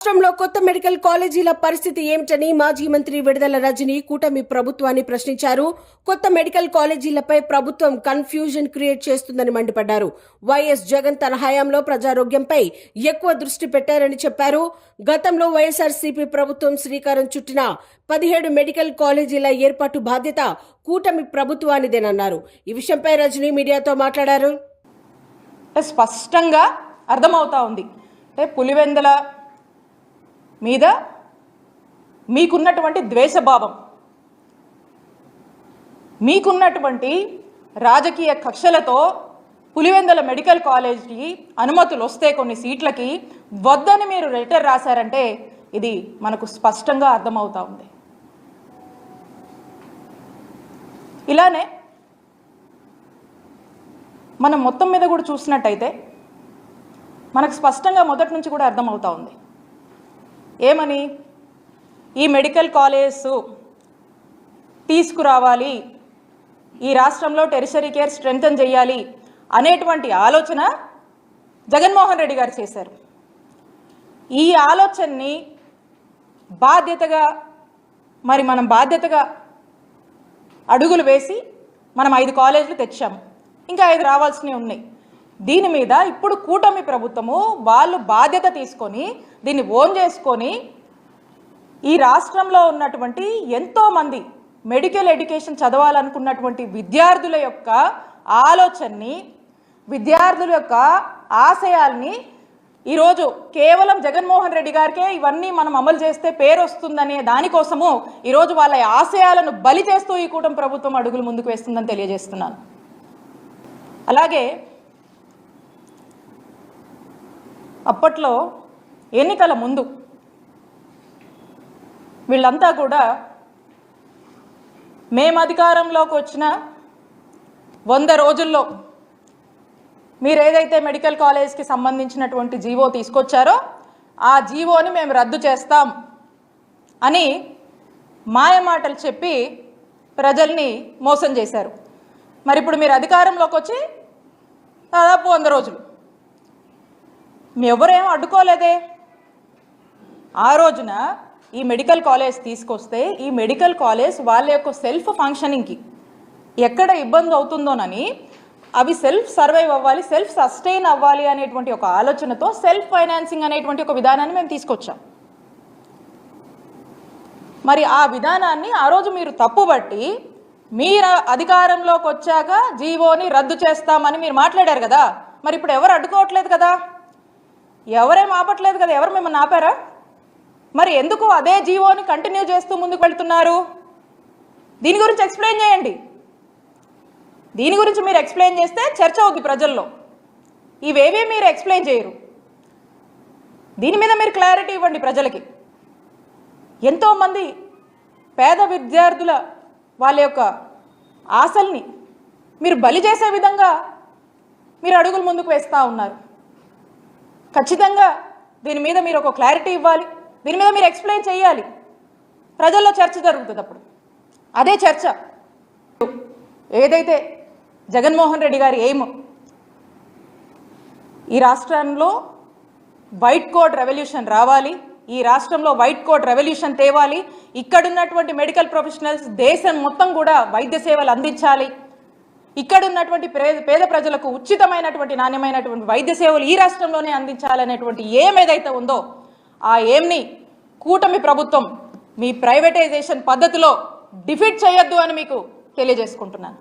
రాష్ట్రంలో కొత్త మెడికల్ కాలేజీల పరిస్థితి ఏమిటని మాజీ మంత్రి విడుదల రజని కూటమి ప్రభుత్వాన్ని ప్రశ్నించారు. కొత్త మెడికల్ కాలేజీలపై ప్రభుత్వం కన్ఫ్యూజన్ క్రియేట్ చేస్తుందని మండిపడ్డారు. వైఎస్ జగన్ తన హయాంలో ప్రజారోగ్యంపై ఎక్కువ దృష్టి పెట్టారని చెప్పారు. గతంలో వైఎస్ఆర్సీపీ ప్రభుత్వం శ్రీకారం చుట్టిన 17 మెడికల్ కాలేజీల ఏర్పాటు బాధ్యత కూటమి ప్రభుత్వానిదేనన్నారు. ఈ విషయంపై రజని మీడియాతో మాట్లాడారు. స్పష్టంగా అర్థమవుతా ఉంది. పులివెందుల మీద మీకున్నటువంటి ద్వేషభావం, మీకున్నటువంటి రాజకీయ కక్షలతో పులివెందుల మెడికల్ కాలేజీకి అనుమతులు వస్తే కొన్ని సీట్లకి వద్దని మీరు లెటర్ రాశారంటే ఇది మనకు స్పష్టంగా అర్థమవుతా ఉంది. ఇలానే మనం మొత్తం మీద కూడా చూసినట్టయితే మనకు స్పష్టంగా మొదటి నుంచి కూడా అర్థమవుతా ఉంది. ఏమని, ఈ మెడికల్ కాలేజ్ తీసుకురావాలి, ఈ రాష్ట్రంలో టెరిషరీ కేర్ స్ట్రెంథన్ చేయాలి అనేటువంటి ఆలోచన జగన్మోహన్ రెడ్డి గారు చేశారు. ఈ ఆలోచనని బాధ్యతగా మనం బాధ్యతగా అడుగులు వేసి మనం 5 కాలేజీలు తెచ్చాము, ఇంకా 5 రావాల్సినవి ఉన్నాయి. దీని మీద ఇప్పుడు కూటమి ప్రభుత్వము వాళ్ళు బాధ్యత తీసుకొని దీన్ని ఓన్ చేసుకొని ఈ రాష్ట్రంలో ఉన్నటువంటి ఎంతోమంది మెడికల్ ఎడ్యుకేషన్ చదవాలనుకున్నటువంటి విద్యార్థుల యొక్క ఆలోచనని, విద్యార్థుల యొక్క ఆశయాల్ని ఈరోజు కేవలం జగన్మోహన్ రెడ్డి గారికే ఇవన్నీ మనం అమలు చేస్తే పేరు వస్తుందనే దానికోసము ఈరోజు వాళ్ళ ఆశయాలను బలి చేస్తూ ఈ కూటమి ప్రభుత్వం అడుగులు ముందుకు వేస్తుందని తెలియజేస్తున్నాను. అలాగే అప్పట్లో ఎన్నికల ముందు వీళ్ళంతా కూడా మేము అధికారంలోకి వచ్చిన 100 రోజుల్లో మీరు ఏదైతే మెడికల్ కాలేజ్కి సంబంధించినటువంటి జీవో తీసుకొచ్చారో ఆ జీవోని మేము రద్దు చేస్తాం అని మాయమాటలు చెప్పి ప్రజల్ని మోసం చేశారు. మరి ఇప్పుడు మీరు అధికారంలోకి వచ్చి దాదాపు 100 రోజులు ఎవరేం అడ్డుకోలేదే. ఆ రోజున ఈ మెడికల్ కాలేజ్ తీసుకొస్తే ఈ మెడికల్ కాలేజ్ వాళ్ళ యొక్క సెల్ఫ్ ఫంక్షనింగ్కి ఎక్కడ ఇబ్బంది అవుతుందోనని అవి సెల్ఫ్ సర్వైవ్ అవ్వాలి, సెల్ఫ్ సస్టైన్ అవ్వాలి అనేటువంటి ఒక ఆలోచనతో సెల్ఫ్ ఫైనాన్సింగ్ అనేటువంటి ఒక విధానాన్ని మేము తీసుకొచ్చాం. మరి ఆ విధానాన్ని ఆ రోజు మీరు తప్పుబట్టి మీరు అధికారంలోకి వచ్చాక జీవోని రద్దు చేస్తామని మీరు మాట్లాడారు కదా. మరి ఇప్పుడు ఎవరు అడ్డుకోవట్లేదు కదా, ఎవరేం ఆపట్లేదు కదా, ఎవరు మిమ్మల్ని ఆపారా? మరి ఎందుకు అదే జీవోని కంటిన్యూ చేస్తూ ముందుకు వెళ్తున్నారు? దీని గురించి ఎక్స్ప్లెయిన్ చేయండి. దీని గురించి మీరు ఎక్స్ప్లెయిన్ చేస్తే చర్చ అవుద్ది ప్రజల్లో. ఇవేవీ మీరు ఎక్స్ప్లెయిన్ చేయరు. దీని మీద మీరు క్లారిటీ ఇవ్వండి ప్రజలకి. ఎంతోమంది పేద విద్యార్థుల వాళ్ళ యొక్క ఆశల్ని మీరు బలి చేసే విధంగా మీరు అడుగులు ముందుకు వేస్తూ ఉన్నారు. ఖచ్చితంగా దీని మీద మీరు ఒక క్లారిటీ ఇవ్వాలి, దీని మీద మీరు ఎక్స్ప్లెయిన్ చేయాలి. ప్రజల్లో చర్చ జరుగుతుంది. అప్పుడు అదే చర్చ. ఏదైతే జగన్మోహన్ రెడ్డి గారి ఎయిమ్ ఈ రాష్ట్రంలో వైట్ కోట్ రెవల్యూషన్ రావాలి, ఈ రాష్ట్రంలో వైట్ కోట్ రెవల్యూషన్ తేవాలి, ఇక్కడున్నటువంటి మెడికల్ ప్రొఫెషనల్స్ దేశం మొత్తం కూడా వైద్య సేవలు అందించాలి, ఇక్కడ ఉన్నటువంటి పేద ప్రజలకు ఉచితమైనటువంటి నాణ్యమైనటువంటి వైద్య సేవలు ఈ రాష్ట్రంలోనే అందించాలనేటువంటి ఏదైతే ఉందో ఆ ఏమ్ని కూటమి ప్రభుత్వం మీ ప్రైవేటైజేషన్ పద్ధతిలో డిఫీట్ చేయొద్దు అని మీకు తెలియజేసుకుంటున్నాను.